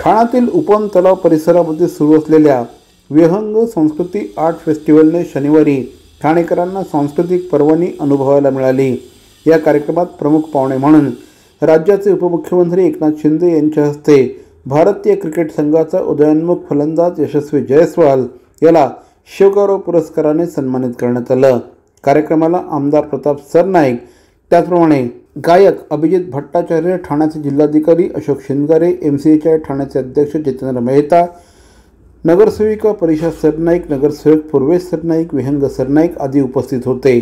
ठाण्यातील उपवन तलाव परिसरामध्ये सुरू असलेल्या विहंग संस्कृती आर्ट फेस्टिवलने शनिवारी ठाणेकरांना सांस्कृतिक पर्वणी अनुभवायला मिळाली। या कार्यक्रमात प्रमुख पाहुणे म्हणून राज्याचे उपमुख्यमंत्री एकनाथ शिंदे यांच्या हस्ते भारतीय क्रिकेट संघाचा उदयोन्मुख फलंदाज यशस्वी जयस्वाल याला शिवगौरव पुरस्काराने सन्मानित करण्यात आलं। कार्यक्रमाला आमदार प्रताप सरनाईक, त्याचप्रमाणे गायक अभिजित भट्टाचार्य, ठाण्याचे जिल्हाधिकारी अशोक शिंगारे, MCHI ठाण्याचे अध्यक्ष जितेंद्र मेहता, नगरसेविका परीक्षा सरनाईक, नगरसेवक पूर्वेश सरनाईक, विहंग सरनाईक आदी उपस्थित होते।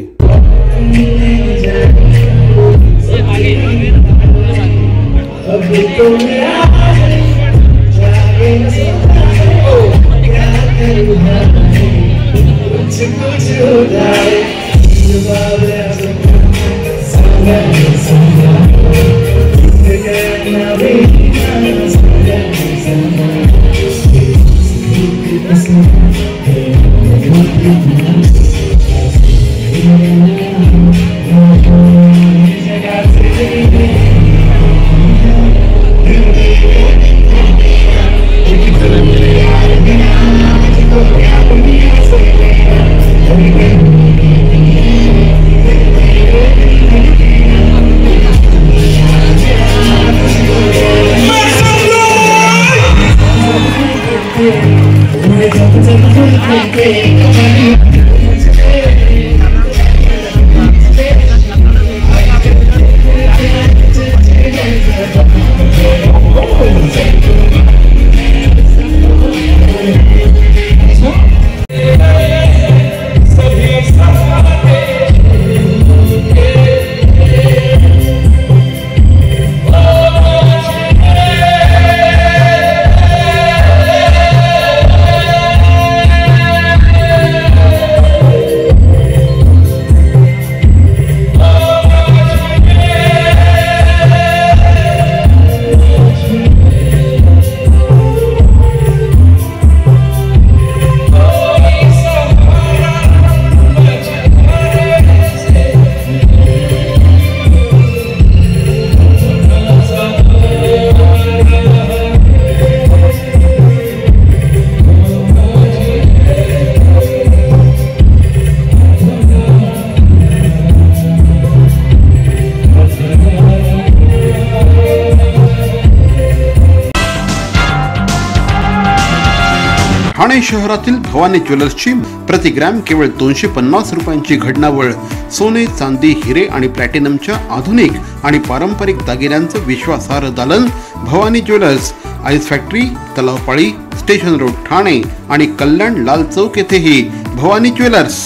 ठाणे शहरातील भवानी ज्वेलर्सची प्रति ग्रॅम केवळ 250 रुपयांची घडणावळ सोने, चांदी, हिरे आणि प्लॅटिनमच्या आधुनिक आणि पारंपरिक दागिन्यांचं विश्वासार्ह दालन Bhavani jewellers, ice factory, Talao Pali, station road Thane आणि कल्याण लाल चौक येथेही भवानी ज्वेलर्स।